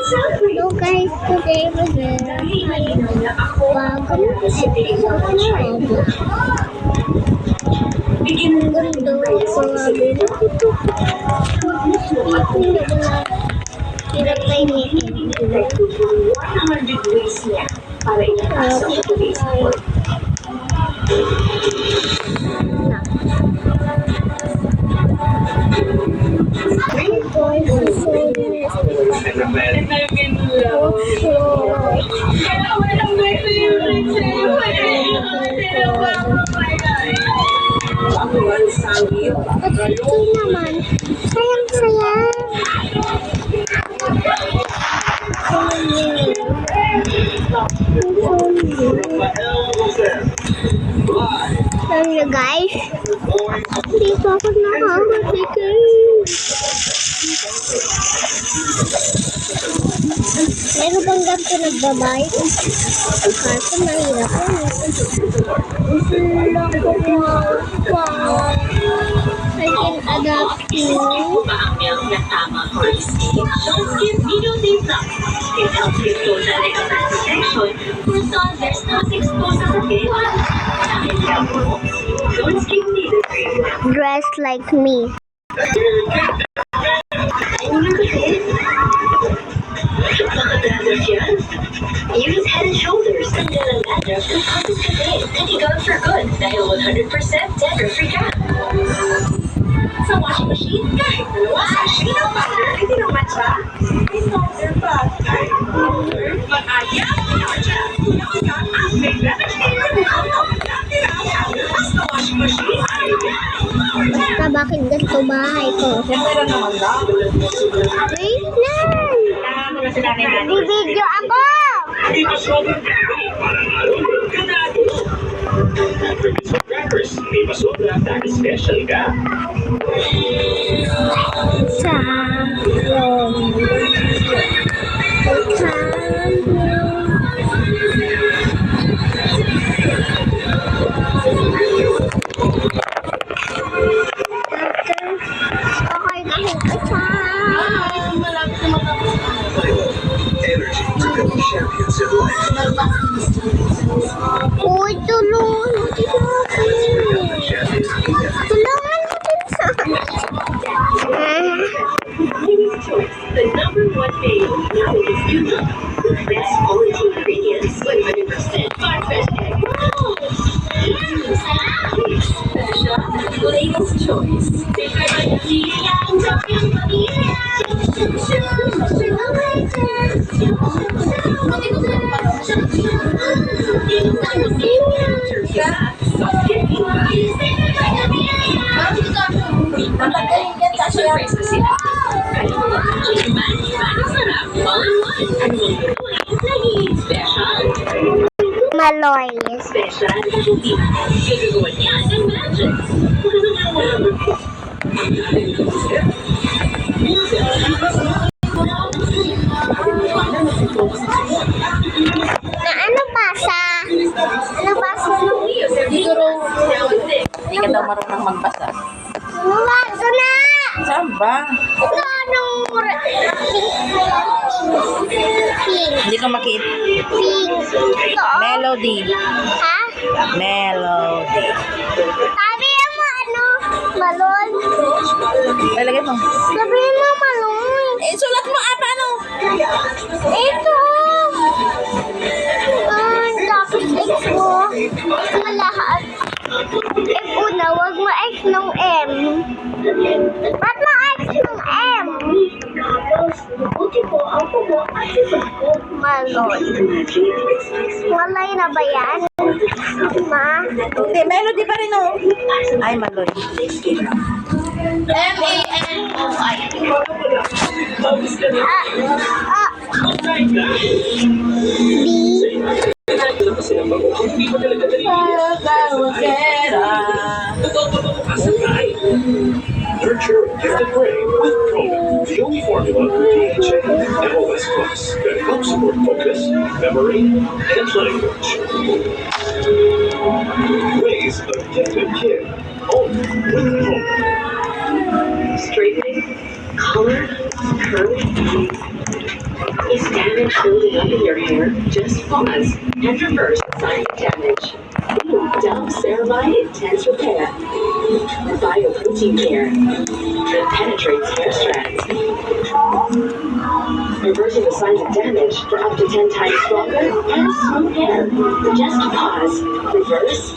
So guys, today we're bagong episode na Roblox. Gundo ko sabi na ito. Hindi wala. Hirap tayo meeting. 100 ways niya para ipasok sa today's world. At ito naman, sayang-saya. Hello guys, dito ako nakakatikin. Meron bang ganito nagbabike? Kaso mahirap wow. I can adapt to. Don't skip video tape lang. It helps with total recovery protection for toddlers na exposed sa sakit. Don't skip neither. Dressed like me. Use Head and Shoulders. Tanggal ang dandruff kung kapit ka din. Titigaw for good dahil 100% dandruff-free ka. Sa washing machine, kahit dalawa sa machine o powder, hindi naman siya. May powder pa. Mag-ayaw naman siya. Kulang ka at may damage din ang sa washing machine. Basta bakit ganito bahay ko? Siyempre naman daw. Wait lang! Bibidyo ako! Special ka. Energy to build champions in life. Uy, tulungan mo dito ako. Tulungan mo dito sa The number one thing now is Yuzu. Best quality ingredients, 100% farm-fresh egg. Special, latest choice. Maloy. Special, gagagawa niya ng magic. Na ano basa? Ano basa? Siguro, hindi ka daw marunong magbasa. Ano basa na? Saan ba? Ito anong pink. Hindi ko makita. Pink. Ito. Melody. Ha? Melody. Sabi mo ano? Malon? Talagay mo. Sabi mo malon. Sulat mo, paano? Ito. Tapos X mo. Malahat. F una, wag mo X ng M. Ba't mo X ng M? Maloy. Malay na ba yan? Ma? Hindi, Melody pa rin, oh. Ay, Maloy. M-A-N-O-I. Nurture a gifted brain with Proven, the only formula for DHA and OS Plus that helps support focus, memory, and language. Raise a gifted kid. Only with Proven. Straightening, color, curve. Is damage building up in your hair? Just pause and reverse the signs of damage. New Dove Ceramide Intense Repair. Bioprotein care that penetrates hair strands. Reversing the signs of damage for up to 10 times stronger and smooth hair. Just pause, reverse,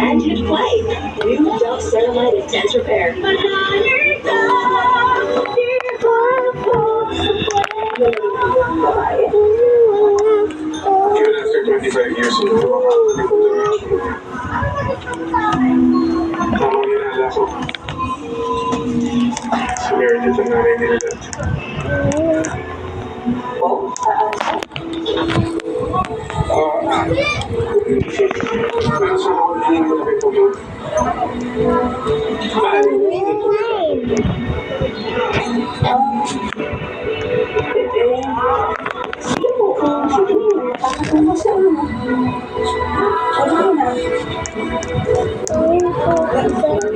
and hit play. New Dove Ceramide Intense Repair. Even after 25 years in the hinala ko. Si Meredith ang nanay nila dati. Nasa ako hindi ko na ito mo.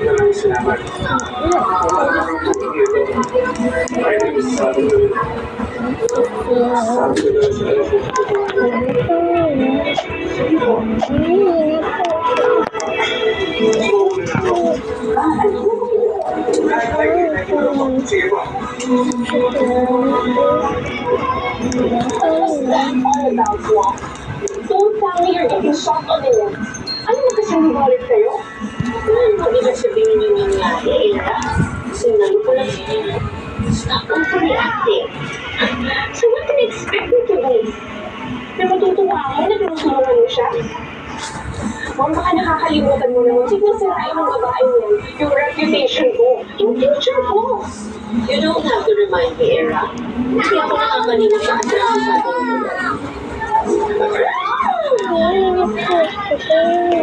Maraming salamat. My name is Salvador. Sige po. Don't tell me you're getting shocked on it. Ano mo kasi nagalit kayo? Ano ibig sabihin niyo nangyari, Era? Sinalo ko lang siya. Stop overreacting. So what can you expect me to do? Na matutuwa ako na tinutulungan mo siya? Ma'am, baka nakakalimutan mo naman. Sige, sirain ng babae mo. Yung reputation ko. Yung future ko. You don't have to remind me, Era. Hindi ako nakakalina sa atraso sa ating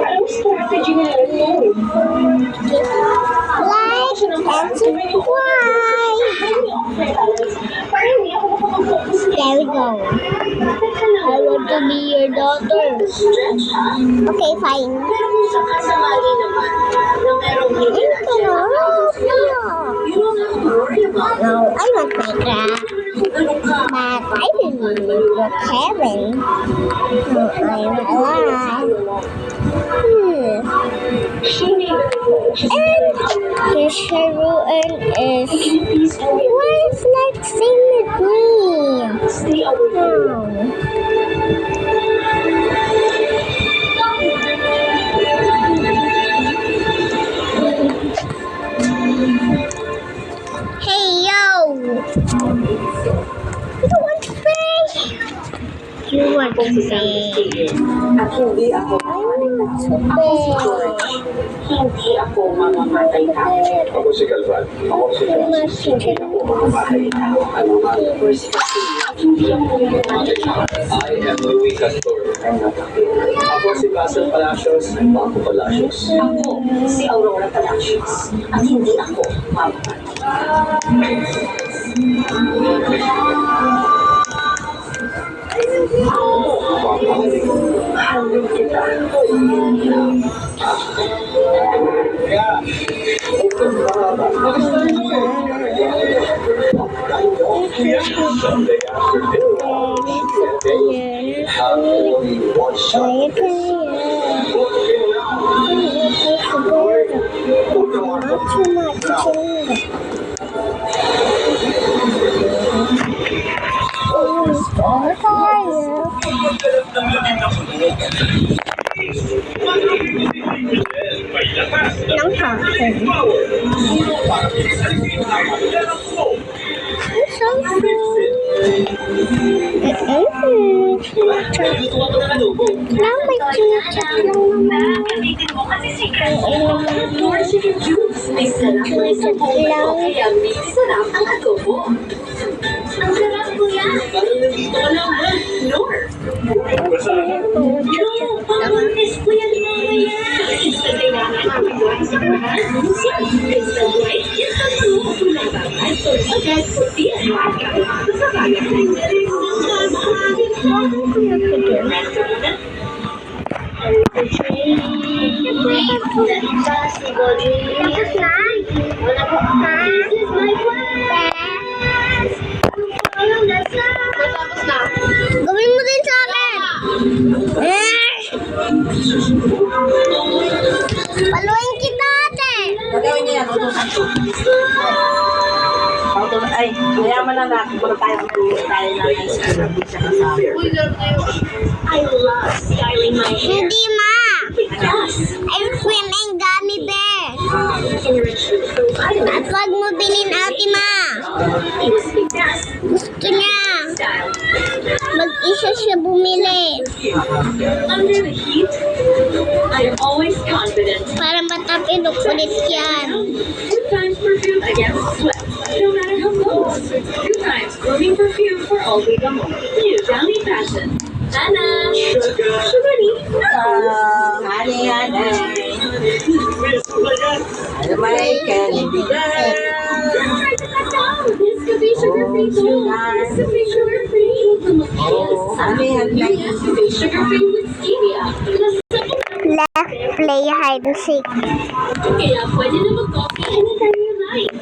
anong strategy nila ito? Like and subscribe. There we go. I want to be your daughter. Stretch, ha? Okay, fine. Pero kung sakasakali naman na merong hindi na No, you don't have to worry about it. no, I want Minecraft. Ganun ka. But I didn't look heaven. No, I'm alive. She made it. And the Sharon is. Please do it. Why is not sing with me? Stay away from me. No. Hey yo! You don't want to play? You want to play? At hindi ako I want to play. Hindi ako mamamatay ka. Ako si Calvan. Ako si Francis. Hindi ako mamamatay tao. Ano nga? Or si Castillo. Hindi ako mamamatay ka. I am Louis Castor. Ako si Basil Palacios. Paco Palacios. Ako si Aurora Palacios. At hindi ako mamamatay. Mahal kita. Sunday afternoon. Have only one shot. Nóng hở. Nóng may chinecheck lang naman. May sarap na isang buo. Kaya may sarap ang adobo. Ang sarap ko yan. Parang nandito ka lang ba? Nor. Pang-contest ko yan mamaya. Instant ay nakakapagawa sa mga instant break, instant blue, tulang babay, agad, puti, at makakapagawa sa bayan. Tapos na? Wala po. This is my plan. Natapos na. na natin. Muna tayo na ice cream. Siya kasama. I love styling my hair. Hindi, ma. Yes. Ice cream and gummy bear. Enriched with At vitamins. wag mo bilhin, ate, ma. It was yes. Gusto niya. Style. Mag-isa siya bumili. Under the heat, I'm always confident. Para matapilok ulit yan. 2 times perfume against sweat. No matter how cold. 2 times grooming perfume for all week long. New Downy Fashion. Anna. Sugary. Honey. Ano may candy girl? Try to cut down. Nescafe sugar-free gold. Nescafe sugar-free. Honey. Nescafe sugar-free with stevia. Left play hide and seek. Kaya pwede na mag-coffee anytime you like.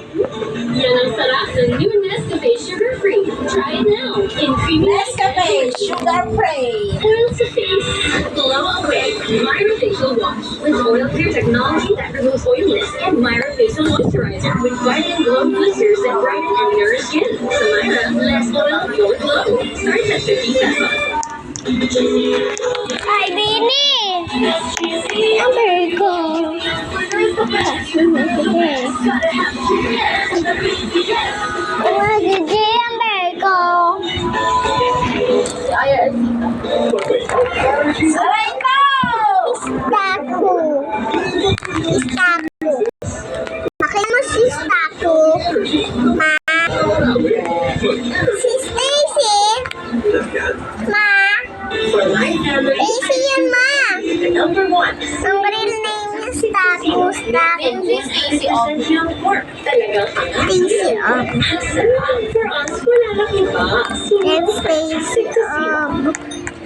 Yan ang sarap ng new Nescafe sugar-free. Try it now. In creamy Nescafe, sugar free. Oil to face. Glow away. Myra Facial Wash. With oil clear technology that removes oiliness. And Myra Facial Moisturizer. With vitamin glow boosters that brighten and nourish skin. So Myra, less oil, more glow. Starts at 50 pesos. Ay, Bini! Amber ko. Gigi, amber ko. Aray ko! Staku. Staku. Bakit mo si Staku? Ma? Si Stacy? Ma? Stacy yan, ma. Number 1. Ang real name niya Staku. Staku. Stacy Essential Work. Talagang Stacy up. For us, wala nang iba. And Stacy up.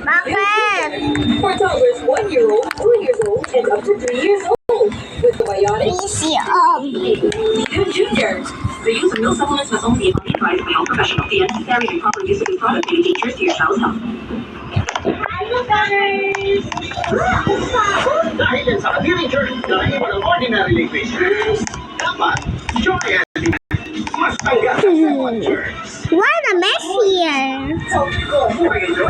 Bakit? For toddlers 1 year old, 2 years old, and up to 3 years old. With the biotic Stacy up. and juniors. The use of milk supplements must only be advised by a health professional. The unnecessary and improper use of this product may be dangerous to your child's health. Dahil yan sa Adili Journey, dahil walang ordinary liquid. Dapat, Joy and mas tanggal sa germs. What a mess here. For your